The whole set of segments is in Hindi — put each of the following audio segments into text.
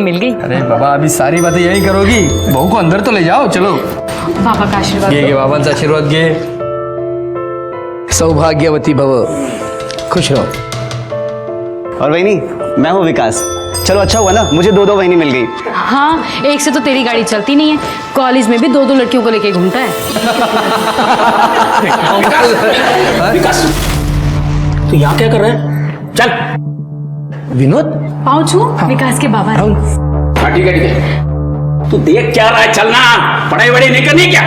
मिल गई। अरे बाबा अभी सारी बातें यही करोगी, बहू को अंदर तो ले जाओ। चलो पापा का आशीर्वाद ये बाबा आशीर्वाद गे। सौभाग्यवती भव, खुश रहो। और वही नहीं, मैं हूँ विकास। चलो अच्छा हुआ ना, मुझे दो वहीनी मिल गई। हाँ, एक से तो तेरी गाड़ी चलती नहीं है, कॉलेज में भी दो लड़कियों को लेके घूमता है। विकास तू यहाँ क्या कर रहा है? चल विनोद। पाँव छू, विकास के बाबा ने। हाँ ठीक है। तू देख क्या रहा है? चलना, पढ़ाई वढ़ाई नहीं करनी क्या?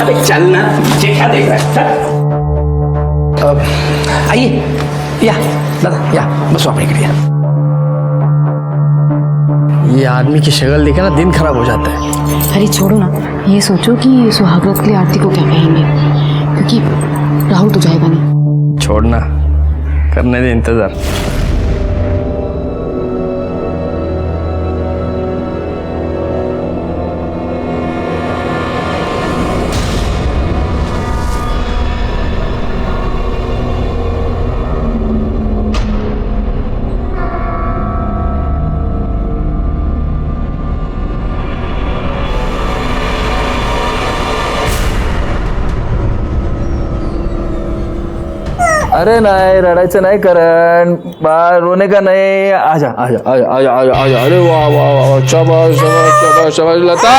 अबे चलना, पीछे क्या देख रहा है? आइए, या दादा या बस अपने के लिए। ये आदमी की शक्ल देखे ना दिन खराब हो जाता है। अरे छोड़ो ना, ये सोचो कि सुहागरात के लिए आरती को क्या कहेंगे, क्योंकि राहुल तो जाएगा नहीं। छोड़ना, करने दे इंतजार। अरे नाही रडायचं नाही करण, बाळ रोने का नाही. आजा आजा आजा आजा आजा आजा. अरे वाह वाह वाह, शाबाश शाबाश शाबाश शाबाश. लता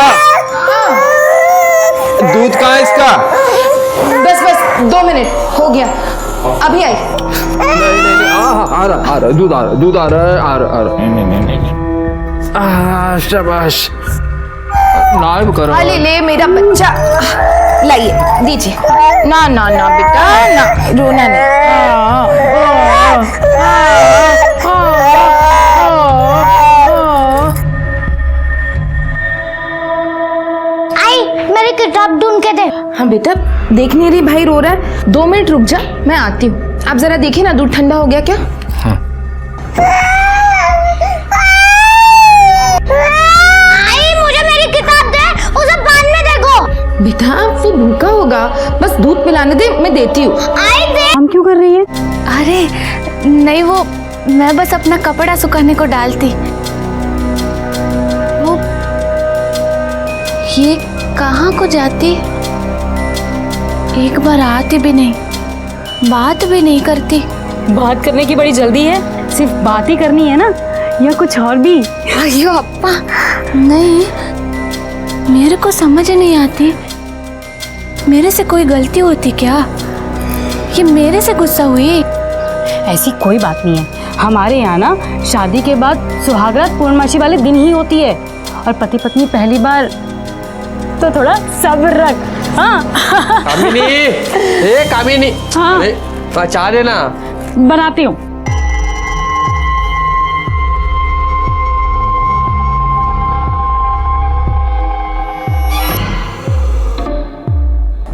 दूध कहाँ है इसका? बस बस 2 मिनट हो गया, अभी आई। नहीं नहीं नहीं, आ रहा दूध आ रहा, दूध आ रहा है, आ रहा. नहीं शाबाश. नाइब करो. अरे ले मेरा बच्चा, लाइए दीजिए। ना ना ना बेटा ना, रोना नहीं। आई मेरी किताब ढूंढ के दे। हाँ बेटा, देख नहीं रही भाई रो रहा है? 2 मिनट रुक जा, मैं आती हूँ। आप जरा देखिए ना, दूध ठंडा हो गया क्या? बेटा वो भूखा होगा, बस दूध पिलाने दे, मैं देती हूँ। हम क्यों कर रही है? अरे नहीं, वो मैं बस अपना कपड़ा सुखाने को डालती। वो ये कहाँ को जाती? एक बार आती भी नहीं, बात भी नहीं करती। बात करने की बड़ी जल्दी है, सिर्फ बात ही करनी है ना, या कुछ और भी? अयो अप्पा, नहीं मेरे को समझ नहीं आती, मेरे से कोई गलती होती क्या? ये मेरे से गुस्सा हुई? ऐसी कोई बात नहीं है। हमारे यहाँ ना शादी के बाद सुहागरात पूर्णमासी वाले दिन ही होती है, और पति पत्नी पहली बार तो थोड़ा सब्र रख। हाँ कामिनी, ए कामिनी, हाँ चाह देना, बनाती हूँ।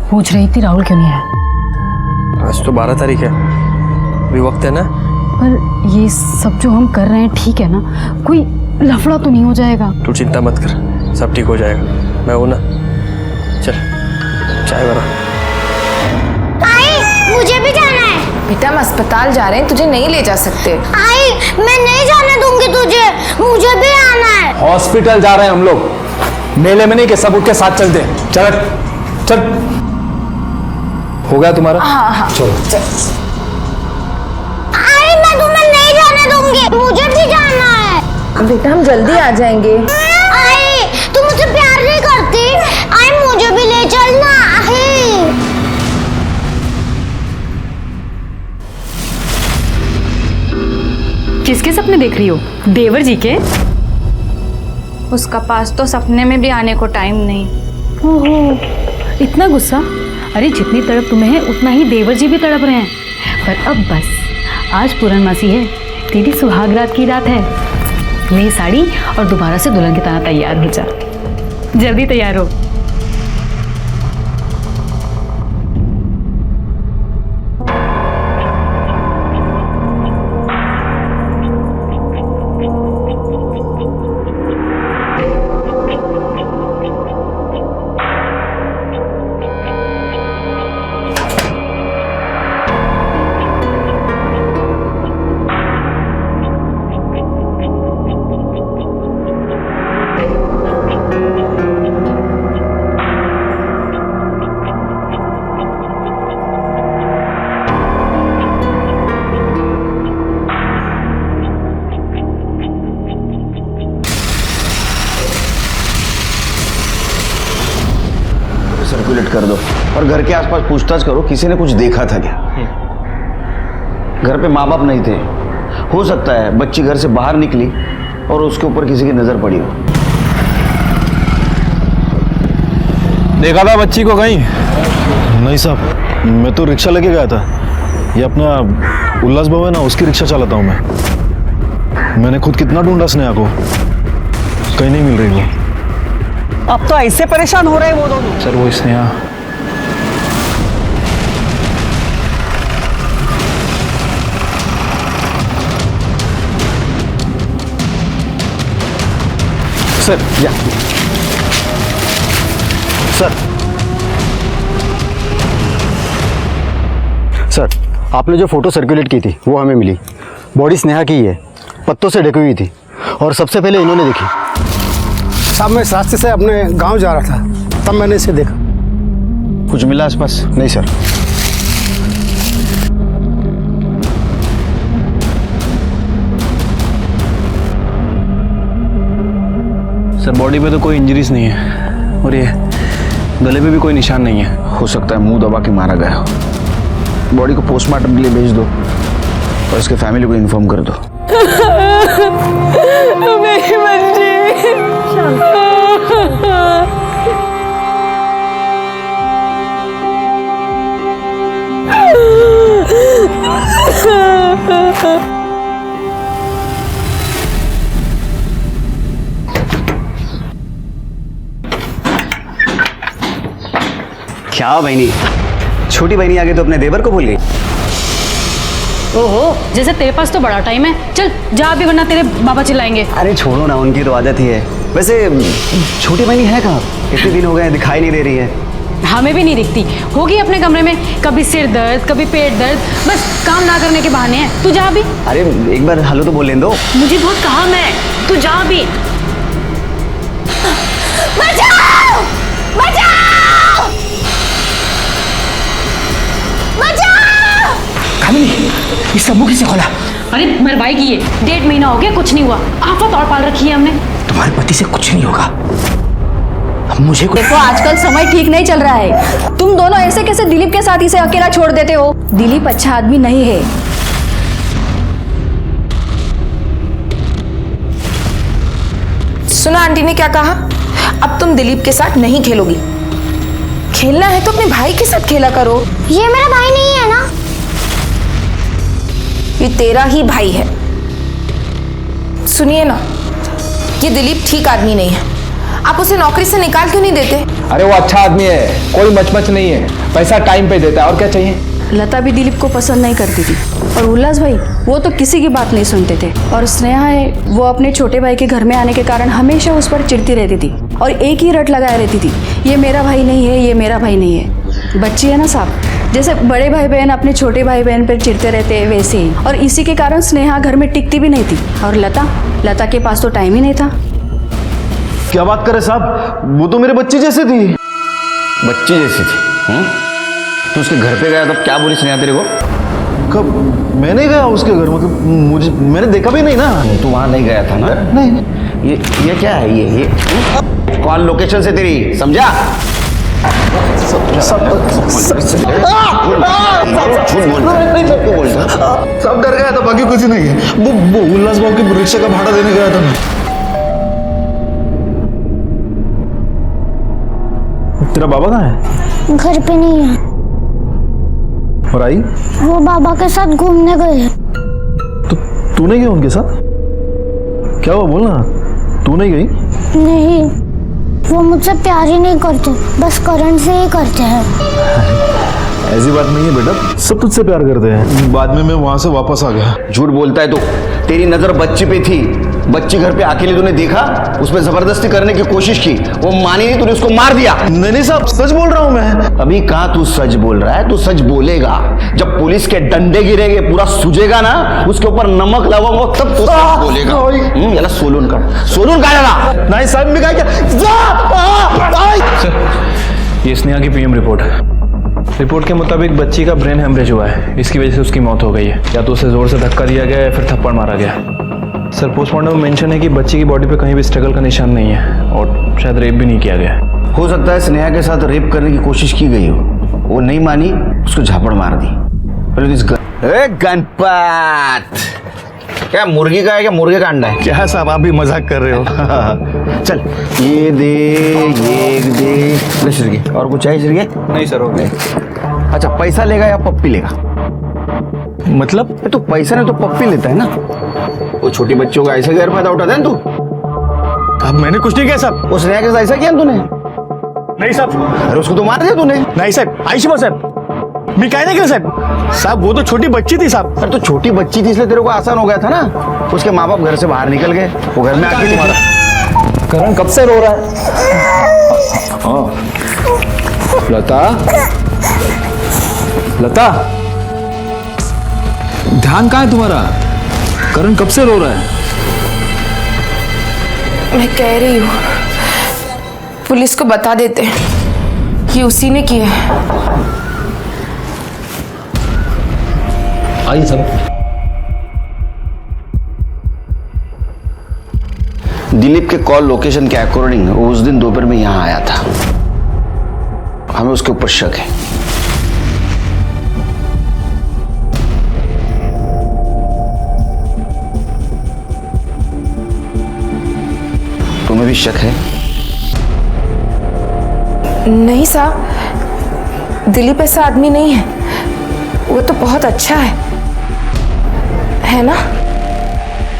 पूछ रही थी राहुल क्यों नहीं आया? आज तो 12 तारीख है, अभी वक्त है ना। पर ये सब जो हम कर रहे हैं ठीक है ना? कोई लफड़ा तो नहीं हो जाएगा? तू चिंता मत कर, सब ठीक हो जाएगा, मैं हूं ना। चल चाय बना। आई मुझे भी जाना है। बेटा हम अस्पताल जा रहे हैं, तुझे नहीं ले जा सकते। आई मैं नहीं जाने दूंगी तुझे, मुझे भी आना है। हॉस्पिटल जा रहे हैं हम लोग, मेले में नहीं कि सब उठ के साथ चलते हैं. चल चल. हो गया तुम्हारा? हाँ हाँ चलो. आई मैं तुम्हें नहीं जाने दूंगी, मुझे भी जाना है। बेटा हम जल्दी आ जाएंगे। आई तुम मुझसे प्यार नहीं करती? आई मुझे भी ले चलना। आई किसके सपने देख रही हो? देवर जी के? उसका पास तो सपने में भी आने को टाइम नहीं। ओहो, इतना गुस्सा? अरे जितनी तड़प तुम्हें है उतना ही देवर जी भी तड़प रहे हैं। पर अब बस, आज पूर्णमासी है, तेरी सुहागरात की रात है। ले साड़ी और दोबारा से दुल्हन की तरह तैयार हो जा। जल्दी तैयार हो। सर्कुलेट कर दो और घर के आसपास पूछताछ करो, किसी ने कुछ देखा था क्या। घर पे माँ बाप नहीं थे, हो सकता है बच्ची घर से बाहर निकली और उसके ऊपर किसी की नजर पड़ी हो। देखा था बच्ची को कहीं? नहीं साहब, मैं तो रिक्शा लेके गया था। ये अपना उल्लास भवन है ना, उसकी रिक्शा चलाता हूँ मैं। मैंने खुद कितना ढूंढा स्नेहा को, कहीं नहीं मिल रही वो। अब तो ऐसे परेशान हो रहे हैं वो दोनों। सर वो स्नेहा सर या सर, आपने जो फोटो सर्कुलेट की थी वो हमें मिली। बॉडी स्नेहा की ही है, पत्तों से ढकी हुई थी और सबसे पहले इन्होंने देखी। साहब मैं इस रास्ते से अपने गांव जा रहा था, तब मैंने इसे देखा। कुछ मिला आसपास? नहीं सर। सर बॉडी पे तो कोई इंजरीज नहीं है और ये गले पे भी कोई निशान नहीं है। हो सकता है मुंह दबा के मारा गया हो। बॉडी को पोस्टमार्टम के लिए भेज दो और इसके फैमिली को इन्फॉर्म कर दो। मेरी बच्ची। क्या बहनी, छोटी बहनी आगे तो अपने देवर को भूल गई। ओहो, जैसे तेरे पास तो बड़ा टाइम है, चल जा भी वरना तेरे बाबा चिल्लाएंगे। अरे छोड़ो ना, उनकी तो आदत ही है। वैसे छोटी बहनी है कहाँ? इतने दिन हो गए दिखाई नहीं दे रही है। हमें भी नहीं दिखती, होगी अपने कमरे में, कभी सिर दर्द कभी पेट दर्द, बस काम ना करने के बहाने हैं। तू जा भी। अरे एक बार हेलो तो बोल लेने दो। मुझे बहुत काम है, तू जा भी। बचाओ! बचाओ! बचाओ! कामिनी, इसका मुंह किसने खोला? अरे मरवाई की है, 1.5 महीना हो गया, कुछ नहीं हुआ। आफत और पाल रखी है हमने। तुम्हारे पति से कुछ नहीं होगा। अब मुझे कुछ देखो आजकल समय ठीक नहीं चल रहा है। तुम दोनों ऐसे कैसे दिलीप के साथ इसे अकेला छोड़ देते हो? दिलीप अच्छा आदमी नहीं है। सुना आंटी ने क्या कहा? अब तुम दिलीप के साथ नहीं खेलोगी। खेलना है तो अपने भाई के साथ खेला करो। ये मेरा भाई नहीं है ना? ये तेरा ही भाई है। सुनिए ना, ये दिलीप ठीक आदमी नहीं है। आप उसे नौकरी से निकाल क्यों नहीं देते? अरे वो अच्छा आदमी है, कोई मचमच नहीं है, पैसा टाइम पे देता है, और क्या चाहिए? लता भी दिलीप को पसंद नहीं करती थी और उल्लास भाई वो तो किसी की बात नहीं सुनते थे। और स्नेहा है, वो अपने छोटे भाई के घर में आने के कारण हमेशा उस पर चिढ़ती रहती थी और एक ही रट लगाए रहती थी, ये मेरा भाई नहीं है, ये मेरा भाई नहीं है। बच्ची है ना साहब, जैसे बड़े भाई बहन अपने छोटे भाई बहन पर चिढ़ते रहते हैं वैसे ही। और इसी के कारण स्नेहा घर में टिकती भी नहीं थी। और लता के पास तो टाइम ही नहीं था। क्या बात करे साहब, वो तो मेरे बच्चे जैसे थी। बच्ची जैसी थी? तू उसके घर पे गया तब क्या बोली स्नेहा तेरे को? कब? मैंने गया उसके घर, मतलब मुझे, मैंने देखा भी नहीं ना। तू वहां नहीं गया था ना? नहीं। ये क्या है? ये कौन लोकेशन से तेरी, समझा? सब डर गया था, बाकी कुछ नहीं है। वो उल्लास बाबू की रिक्शा का भाड़ा देने गया था मैं। तेरा बाबा कहाँ है? घर पे नहीं है, और आई? वो बाबा के साथ घूमने गए हैं। तो तू नहीं गई उनके साथ? क्या हुआ बोलना, तू नहीं गई? नहीं, वो मुझसे प्यार ही नहीं करते, बस करण से ही करते हैं। ऐसी बात नहीं है बेटा, सब तुझसे प्यार करते हैं। बाद में मैं वहां से वापस आ गया। झूठ बोलता है तो। तेरी नजर बच्ची पे थी, बच्ची घर पे अकेले तूने देखा, उस पर जबरदस्ती करने की कोशिश की, वो मानी नहीं, तूने उसको मार दिया। नहीं साहब, सच बोल रहा हूँ मैं। अभी कहाँ तू सच बोल रहा है? तू सच बोलेगा जब पुलिस के डंडे गिरेंगे, पूरा सूझेगा ना, उसके ऊपर नमक लगाऊंगा तब तू सच बोलेगा। याला सोलून काढा। नहीं साहब, मैं क्या सर, ये स्नेहा की पीएम रिपोर्ट है। रिपोर्ट के मुताबिक बच्ची का ब्रेन हेमरेज हुआ है, इसकी वजह से उसकी मौत हो गई है। या तो उसे जोर से धक्का दिया गया या फिर थप्पड़ मारा गया। सर पोस्टमार्टम में मेंशन है कि बच्ची की बॉडी पे कहीं भी स्ट्रगल का निशान नहीं है और शायद रेप भी नहीं किया गया। हो सकता है स्नेहा के साथ रेप करने की कोशिश की गई हो, वो नहीं मानी, उसको झापड़ मार दी। पहले तो इस गणपत क्या मुर्गी का है क्या मुर्गे का अंडा है? क्या साहब आप भी मजाक कर रहे हो? चल ये दे, ये दे, ले श्रीगे। और कुछ चाहिए श्रीगे? नहीं सर, हो गए। अच्छा, पैसा लेगा या पप्पी लेगा? मतलब तो पैसा नहीं तो पप्पी लेता है ना। वो छोटी बच्चों का ऐसे गैर फायदा उठाता है ना तू। अब मैंने कुछ नहीं किया साहब। उस स्नेहा के साथ ऐसा किया ना तूने? नहीं साहब। अरे उसको तो मार दिया तूने। नहीं साहब, आयुष्मा साहब मैं काय नहीं किया साहब। साहब वो तो छोटी बच्ची थी साहब। अरे तो छोटी बच्ची थी इसलिए तेरे को आसान हो गया था ना। उसके माँ बाप घर से बाहर निकल गए, वो घर में आके तुम्हारा करण कब से रो रहा है? हाँ लता, लता ध्यान कहाँ है तुम्हारा? करण कब से रो रहा है? मैं कह रही हूँ पुलिस को बता देते कि उसी ने किया है। आइए सब। दिलीप के कॉल लोकेशन के अकॉर्डिंग वो उस दिन दोपहर में यहाँ आया था। हमें उसके ऊपर शक है। तुम्हें भी शक है? नहीं साहब, दिलीप ऐसा आदमी नहीं है, वो तो बहुत अच्छा है ना?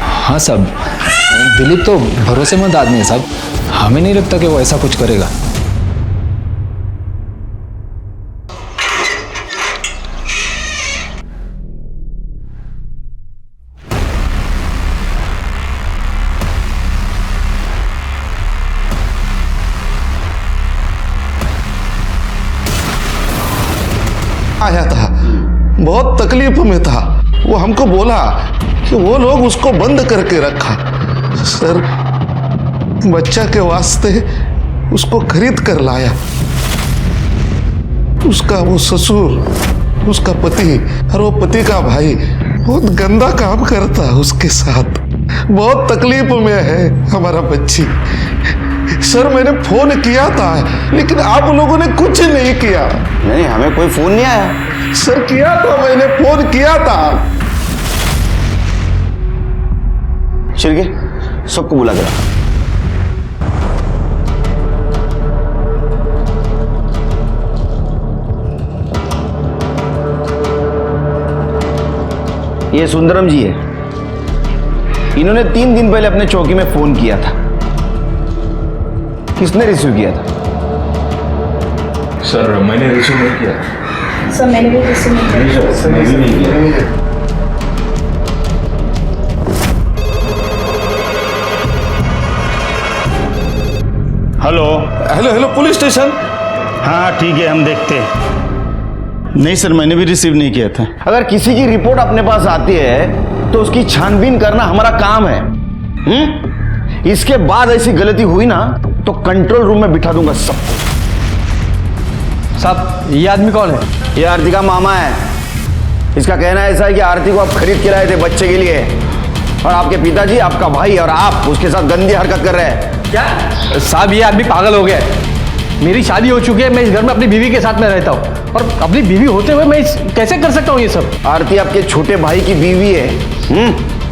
हाँ साहब, दिलीप तो भरोसेमंद आदमी है साहब, हमें नहीं लगता कि वो ऐसा कुछ करेगा। आया था, बहुत तकलीफ में था। वो हमको बोला कि वो लोग उसको बंद करके रखा। सर, बच्चा के वास्ते उसको खरीद कर लाया। उसका वो ससुर, उसका पति और वो पति का भाई बहुत गंदा काम करता है उसके साथ। बहुत तकलीफ में है हमारा बच्ची। सर मैंने फोन किया था लेकिन आप लोगों ने कुछ नहीं किया। नहीं, हमें कोई फोन नहीं आया। सर किया था, मैंने फोन किया था। शिरके, सबको बुला के रखा। ये सुंदरम जी है। इन्होंने 3 दिन पहले अपने चौकी में फोन किया था। किसने रिसीव किया था? सर मैंने रिसीव नहीं किया। सर मैंने भी रिसीव नहीं किया। सर मैं भी नहीं किया। Hello hello hello, police station. हाँ ठीक है, हम देखते हैं। नहीं सर, मैंने भी रिसीव नहीं किया था। अगर किसी की रिपोर्ट अपने पास आती है तो उसकी छानबीन करना हमारा काम है। इसके बाद ऐसी गलती हुई ना तो कंट्रोल रूम में बिठा दूंगा सबको। साहब ये आदमी कौन है? ये आरती का मामा है। इसका कहना ऐसा है कि आरती को आप खरीद के लाए थे बच्चे के लिए, और आपके पिताजी, आपका भाई और आप उसके साथ गंदी हरकत कर रहे हैं। क्या साहब, ये आदमी पागल हो गया है। मेरी शादी हो चुकी है, मैं इस घर में अपनी बीवी के साथ में रहता हूँ, और अपनी बीवी होते हुए मैं कैसे कर सकता हूँ ये सब? आरती आपके छोटे भाई की बीवी है।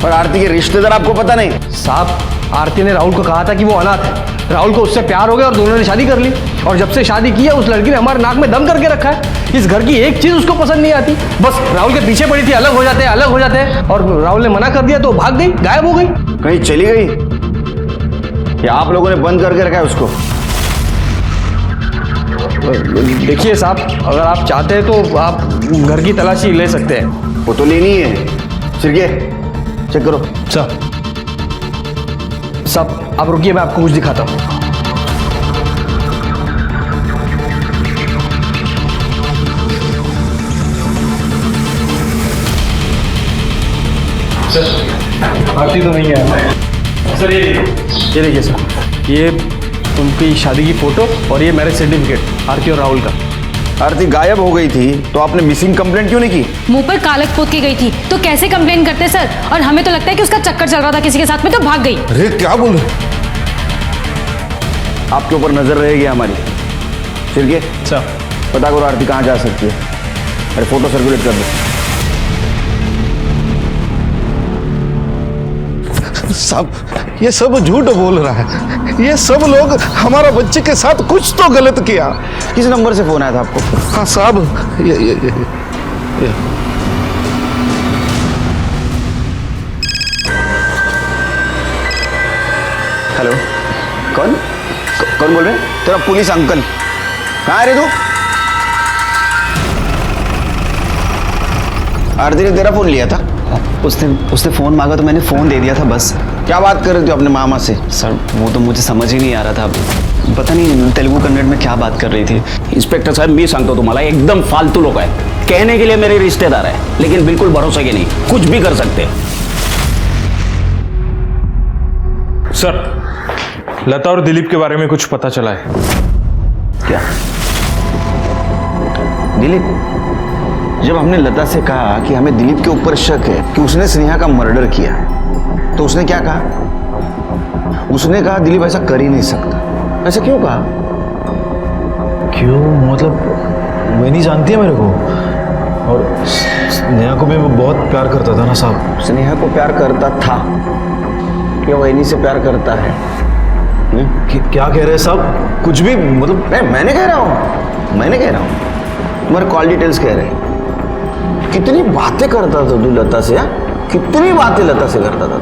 और आरती के रिश्तेदार आपको पता नहीं? साहब आरती ने राहुल को कहा था कि वो अनाथ है। राहुल को उससे प्यार हो गया और दोनों ने शादी कर ली, और जब से शादी की है उस लड़की ने हमारे नाक में दम करके रखा है। इस घर की एक चीज उसको पसंद नहीं आती, बस राहुल के पीछे पड़ी थी, अलग हो जाते हैं अलग हो जाते हैं, और राहुल ने मना कर दिया तो भाग गई, गायब हो गई। कहीं चली गई या आप लोगों ने बंद करके रखा है उसको? देखिए साहब, अगर आप चाहते हैं तो आप घर की तलाशी ले सकते हैं। वो तो लेनी है। सिरके चेक करो। साहब आप रुकिए, मैं आपको कुछ दिखाता हूँ। आरती तो नहीं है सर। ये देखिए सर, ये उनकी शादी की फोटो और ये मैरिज सर्टिफिकेट आरती और राहुल का। आरती गायब हो गई थी तो आपने मिसिंग कंप्लेंट क्यों नहीं की? मुंह पर कालक पोत के गई थी तो कैसे कंप्लेन करते सर? और हमें तो लगता है कि उसका चक्कर चल रहा था किसी के साथ में तो भाग गई। अरे क्या बोल रहे? आपके ऊपर नजर रहेगी हमारी। शिर्के सर पता करो आरती कहाँ जा सकती है। अरे फोटो सर्कुलेट कर दो। साहब ये सब झूठ बोल रहा है। ये सब लोग हमारा बच्चे के साथ कुछ तो गलत किया। किस नंबर से फोन आया था आपको? हाँ साहब ये। हेलो, कौन कौन बोल रहे हैं? तेरा पुलिस अंकल। कहाँ है रे तू? आरती ने तेरा फोन लिया था? उसने फ़ोन मांगा तो मैंने फ़ोन दे दिया था बस। क्या बात कर रहे थे अपने मामा से? सर वो तो मुझे समझ ही नहीं आ रहा था, पता नहीं तेलुगु कन्नड़ में क्या बात कर रही थी। इंस्पेक्टर साहब मी सांगतो तुम्हाला एकदम फालतू लोग हैं। कहने के लिए मेरे रिश्तेदार है लेकिन बिल्कुल भरोसे के नहीं, कुछ भी कर सकते हैं। सर लता और दिलीप के बारे में कुछ पता चला है? क्या दिलीप? जब हमने लता से कहा कि हमें दिलीप के ऊपर शक है कि उसने स्नेहा का मर्डर किया, तो उसने क्या कहा? उसने कहा दिलीप ऐसा कर ही नहीं सकता। ऐसा क्यों कहा? क्यों मतलब वही जानती है मेरे को, और स्नेहा को भी वो बहुत प्यार करता था ना साहब। स्नेहा को प्यार करता था या वही से प्यार करता है? क्या कह रहे हैं साहब? कुछ भी मतलब मैंने कह रहा हूँ तुम्हारे कॉल डिटेल्स कह रहे हैं। कितनी बातें करता था तू लता से? कितनी बातें लता से करता था?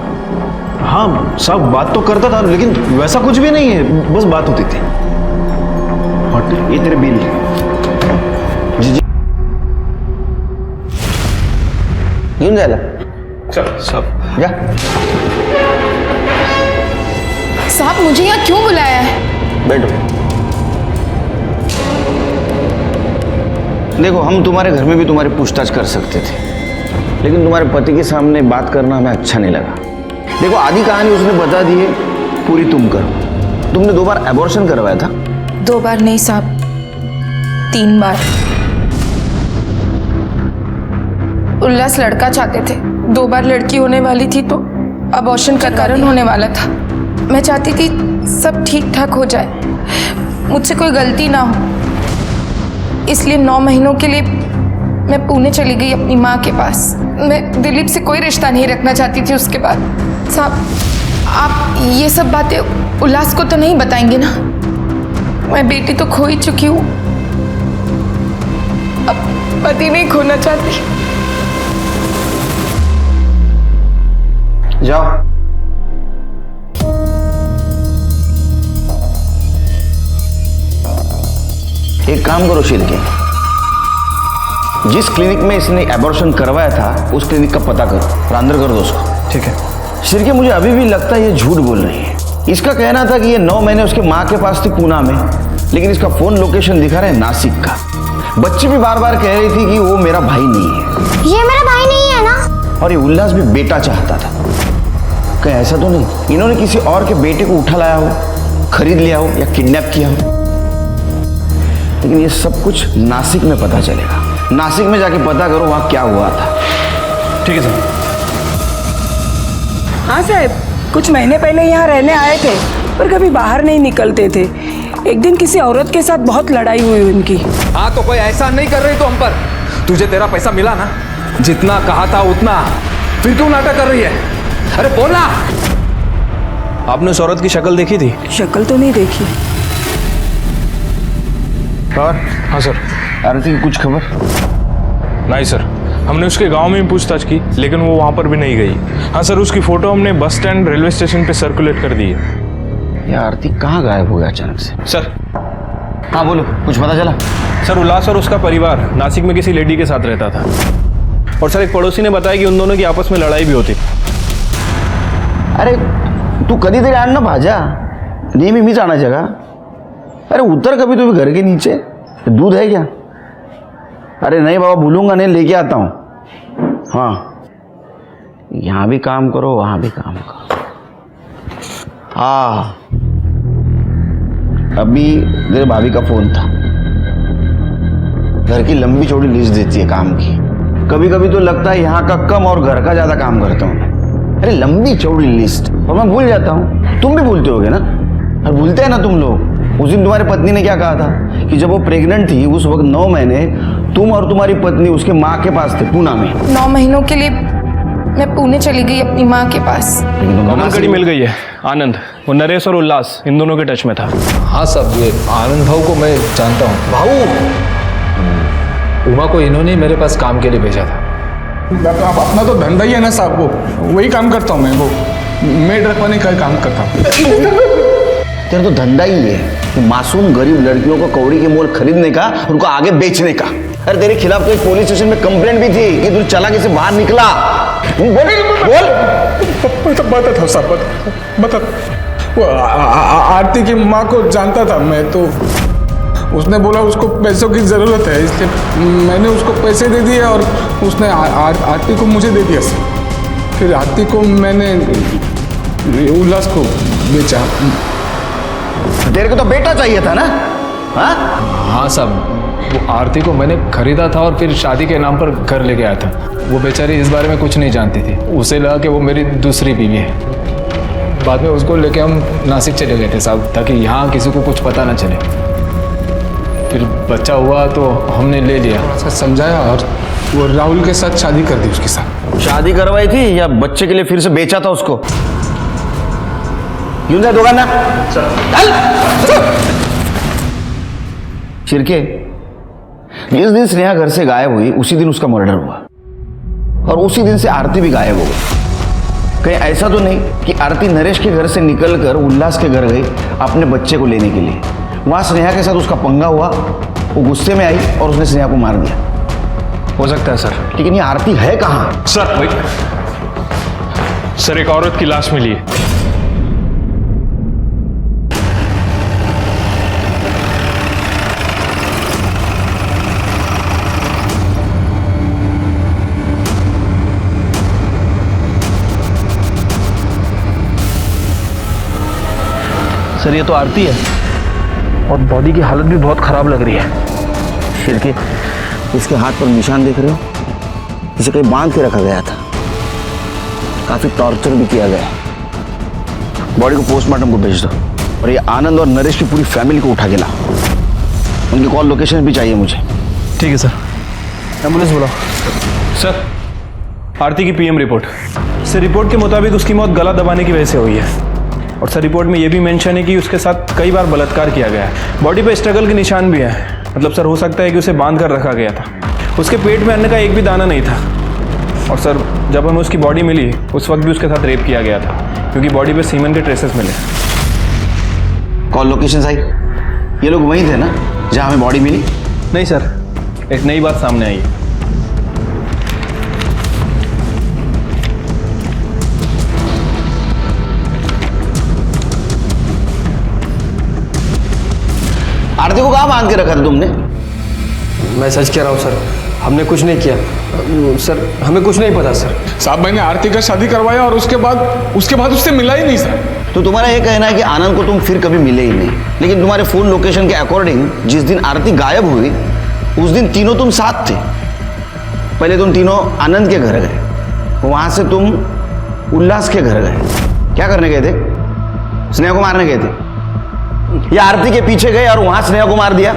हाँ साहब बात तो करता था लेकिन वैसा कुछ भी नहीं है, बस बात होती थी। ये तेरे बिल। जी यूं जाएगा सब जा। साहब मुझे यहाँ क्यों बुलाया है? बैठो। देखो हम तुम्हारे घर में भी तुम्हारी पूछताछ कर सकते थे, लेकिन तुम्हारे पति के सामने बात करना हमें अच्छा नहीं लगा। देखो आधी कहानी उसने बता दी है, पूरी तुम करो। तुमने 2 बार एबॉर्शन करवाया था? 2 बार नहीं साहब, 3 बार। उल्लास लड़का चाहते थे, 2 बार लड़की होने वाली थी तो अबॉर्शन का कारण होने वाला था। मैं चाहती थी सब ठीक ठाक हो जाए, मुझसे कोई गलती ना हो, इसलिए 9 महीनों के लिए मैं पुणे चली गई अपनी माँ के पास। मैं दिलीप से कोई रिश्ता नहीं रखना चाहती थी उसके बाद। साहब आप ये सब बातें उल्लास को तो नहीं बताएंगे ना? मैं बेटी तो खो ही चुकी हूँ, अब पति नहीं खोना चाहती। जाओ। एक काम करो शिर्के, जिस क्लिनिक में इसने एबॉर्शन करवाया था उस क्लिनिक का पता करो और अंदर कर दो उसको। ठीक है। शिर्के मुझे अभी भी लगता है ये झूठ बोल रही है। इसका कहना था कि ये 9 महीने उसके माँ के पास थी पूना में, लेकिन इसका फोन लोकेशन दिखा रहा है नासिक का। बच्ची भी बार बार कह रही थी कि वो मेरा भाई नहीं है। ये मेरा भाई नहीं है ना? और ये उल्लास भी बेटा चाहता था। कहीं ऐसा तो नहीं इन्होंने किसी और के बेटे को उठा लाया हो, खरीद लिया हो या किडनैप किया हो? लेकिन ये सब कुछ नासिक में पता चलेगा। नासिक में जाके पता करो वहां क्या हुआ था। ठीक है सर। हाँ साहब, कुछ महीने पहले यहाँ रहने आए थे पर कभी बाहर नहीं निकलते थे। एक दिन किसी औरत के साथ बहुत लड़ाई हुई उनकी। हाँ तो कोई ऐसा नहीं कर रही तो हम पर? तुझे तेरा पैसा मिला ना, जितना कहा था उतना, फिर क्यों नाटक कर रही है? अरे बोलना। आपने उस औरत की शक्ल देखी थी? शक्ल तो नहीं देखी। और हाँ सर। आरती की कुछ खबर? नहीं सर, हमने उसके गांव में भी पूछताछ की लेकिन वो वहां पर भी नहीं गई। हाँ सर, उसकी फोटो हमने बस स्टैंड रेलवे स्टेशन पे सर्कुलेट कर दी है। ये आरती कहाँ गायब हो गया अचानक से? सर। हाँ बोलो, कुछ पता चला? सर उल्लास और उसका परिवार नासिक में किसी लेडी के साथ रहता था, और सर एक पड़ोसी ने बताया कि उन दोनों की आपस में लड़ाई भी होती। अरे तू कधीतरी आण ना भाज्या, नेहमी मीच आणायच्या का? अरे उतर कभी तो भी घर के नीचे। दूध है क्या? अरे नहीं बाबा, भूलूंगा नहीं, लेके आता हूँ। हाँ यहाँ भी काम करो वहाँ भी काम करो। हाँ अभी तेरे भाभी का फोन था। घर की लंबी चौड़ी लिस्ट देती है काम की। कभी कभी तो लगता है यहाँ का कम और घर का ज्यादा काम करता हूँ। अरे लंबी चौड़ी लिस्ट, और मैं भूल जाता हूँ। तुम भी भूलते होगे ना? और भूलते हैं ना तुम लोग। उस दिन तुम्हारी पत्नी ने क्या कहा था कि जब वो प्रेग्नेंट थी उस वक्त 9 महीने तुम और तुम्हारी पत्नी उसके माँ के पास थे पूना में। 9 महीनों के लिए मैं पुणे चली गई अपनी माँ के पास। कॉमन कड़ी मिल गई है। आनंद, वो नरेश और उल्लास इन दोनों के टच में था। हाँ साहब, ये आनंद भाऊ को मैं जानता हूँ। भाऊ उमा को इन्होंने मेरे पास काम के लिए भेजा था। अब अपना तो धंधा ही है ना साहब, वो वही काम करता हूँ मैं, वो मेड रखवाने का काम करता हूँ। तेरा तो धंधा ही है कि मासूम गरीब लड़कियों को कौड़ी के मोल खरीदने का, उनको आगे बेचने का। अरे तेरे खिलाफ तो एक पुलिस स्टेशन में कंप्लेंट भी थी कि तू चालाकी से बाहर निकला। बोल बता साहब, बता। वो आरती की माँ को जानता था मैं, तो उसने बोला उसको पैसों की ज़रूरत है, इसलिए मैंने उसको पैसे दे दिए और उसने आरती को मुझे दे दिया सर। फिर आरती को मैंने उल्लास को बेचा। तेरे को तो बेटा चाहिए था ना? हाँ साहब, वो आरती को मैंने खरीदा था और फिर शादी के नाम पर घर लेके आया था। वो बेचारी इस बारे में कुछ नहीं जानती थी। उसे लगा कि वो मेरी दूसरी बीवी है। बाद में उसको लेके हम नासिक चले गए थे साहब, ताकि यहाँ किसी को कुछ पता ना चले। फिर बच्चा हुआ तो हमने ले लिया। समझाया और वो राहुल के साथ शादी कर दी उसके साथ। शादी करवाई थी या बच्चे के लिए फिर से बेचा था उसको? यूं जा दोगा ना? शिरके, जिस दिन स्नेहा घर से गायब हुई उसी दिन उसका मर्डर हुआ और उसी दिन से आरती भी गायब हो गई। कहीं ऐसा तो नहीं कि आरती नरेश के घर से निकलकर उल्लास के घर गई अपने बच्चे को लेने के लिए? वहां स्नेहा के साथ उसका पंगा हुआ, वो गुस्से में आई और उसने स्नेहा को मार दिया। हो सकता है सर। लेकिन ये आरती है कहाँ? सर एक औरत की लाश मिली है। सर ये तो आरती है और बॉडी की हालत भी बहुत खराब लग रही है। शिरके, इसके हाथ पर निशान देख रहे हो? इसे कहीं बांध के रखा गया था, काफी टॉर्चर भी किया गया। बॉडी को पोस्टमार्टम को भेज दो और ये आनंद और नरेश की पूरी फैमिली को उठा के लाओ। उनकी कॉल लोकेशन भी चाहिए मुझे। ठीक है सर। एम्बुलेंस बुलाओ। सर, आरती की पीएम रिपोर्ट। सर रिपोर्ट के मुताबिक उसकी मौत गला दबाने की वजह से हुई है और सर रिपोर्ट में यह भी मेंशन है कि उसके साथ कई बार बलात्कार किया गया है। बॉडी पे स्ट्रगल के निशान भी है। मतलब सर हो सकता है कि उसे बांध कर रखा गया था। उसके पेट में अन्न का एक भी दाना नहीं था। और सर जब हमें उसकी बॉडी मिली उस वक्त भी उसके साथ रेप किया गया था, क्योंकि बॉडी पे सीमन के ट्रेसेस मिले। Call location I? ये लोग वहीं थे ना जहां हमें बॉडी मिली? नहीं सर, एक नई बात सामने आई है। आरती को कहाँ बांध के रखा था तुमने? मैं सच कह रहा हूँ सर, हमने कुछ नहीं किया सर, हमें कुछ नहीं पता सर। साहब मैंने आरती का शादी करवाया और उसके बाद उससे मिला ही नहीं सर। तो तुम्हारा ये कहना है कि आनंद को तुम फिर कभी मिले ही नहीं, लेकिन तुम्हारे फोन लोकेशन के अकॉर्डिंग जिस दिन आरती गायब हुई उस दिन तीनों तुम साथ थे। पहले तुम तीनों आनंद के घर गए, वहां से तुम उल्लास के घर गए। क्या करने गए थे? स्नेहा को मारने गए थे या आरती के पीछे गए और वहां स्नेहा को मार दिया?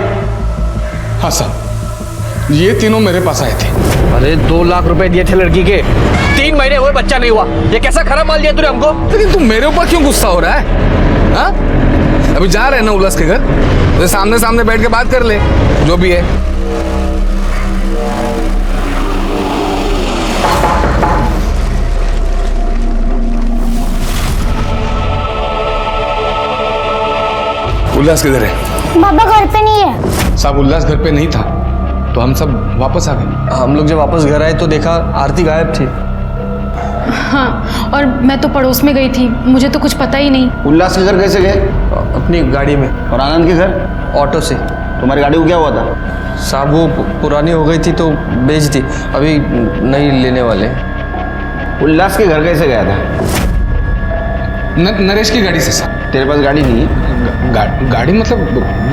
हाँ साहब, ये तीनों मेरे पास आए थे। अरे 2 लाख रुपए दिए थे लड़की के, 3 महीने हुए बच्चा नहीं हुआ। ये कैसा खराब माल दिया तूने हमको? लेकिन तू मेरे ऊपर क्यों गुस्सा हो रहा है? हाँ? अभी जा रहे हैं ना उल्लास के घर, तो सामने सामने बैठ के बात कर ले जो भी है। उल्लास किधर है? बाबा घर पे नहीं है। साहब उल्लास घर पे नहीं था तो हम सब वापस आ गए। हम लोग जब वापस घर आए तो देखा आरती गायब थी। हाँ, और मैं तो पड़ोस में गई थी, मुझे तो कुछ पता ही नहीं। उल्लास के घर कैसे गए? अपनी गाड़ी में। और आनंद के घर? ऑटो से। तुम्हारी गाड़ी को क्या हुआ था? साहब वो पुरानी हो गई थी तो बेच दी, अभी नई लेने वाले। उल्लास के घर कैसे गया था? नरेश की गाड़ी से सर। तेरे पास गाड़ी नहीं है? गाड़ी मतलब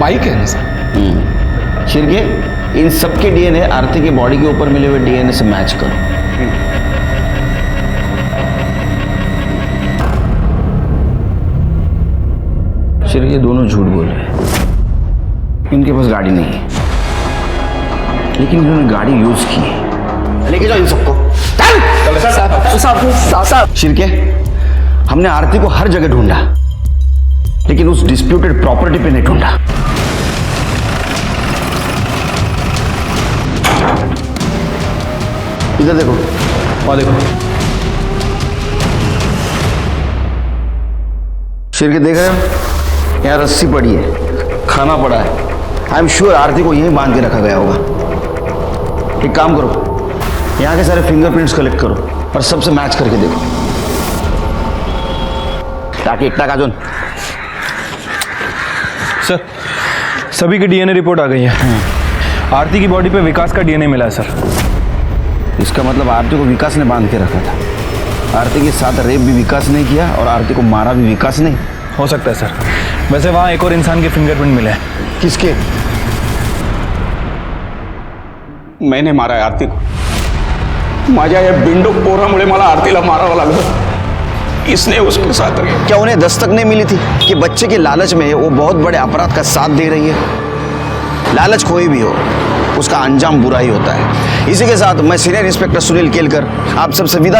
बाइक है ना सर। शिरके, इन सबके डीएनए आरती की बॉडी के ऊपर मिले हुए डीएनए से मैच करो। सिर्फ ये दोनों झूठ बोल रहे हैं। इनके पास गाड़ी नहीं है, लेकिन इन्होंने गाड़ी यूज की है। लेके जाओ इन सबको। शिरके, हमने आरती को हर जगह ढूंढा, लेकिन उस डिस्प्यूटेड प्रॉपर्टी पे नहीं ढूंढा। इधर देखो, वहां देखो। शिरके देख रहे हो, यहाँ रस्सी पड़ी है, खाना पड़ा है। आई एम श्योर आरती को यहीं बांध के रखा गया होगा। एक काम करो, यहाँ के सारे फिंगरप्रिंट्स कलेक्ट करो और सबसे मैच करके देखो। ताकि इतना काजून। सर, सभी की डीएनए रिपोर्ट आ गई है। आरती की बॉडी पे विकास का डीएनए मिला है सर। इसका मतलब आरती को विकास ने बांध के रखा था। आरती के साथ रेप भी विकास ने किया और आरती को मारा भी विकास ने। हो सकता है सर। वैसे वहाँ एक और इंसान के फिंगरप्रिंट मिले हैं। किसके? मैंने मारा है आरती को। माझ्या या बिंडो पोरामुळे मला आरतीला मारावं लागलं। इसने उसके साथ रही। क्या उन्हें दस्तक नहीं मिली थी कि बच्चे के लालच में वो बहुत बड़े अपराध का साथ दे रही है? लालच कोई भी हो, उसका अंजाम बुरा ही होता है। इसी के साथ मैं सीनियर इंस्पेक्टर सुनील केलकर आप सबसे विदा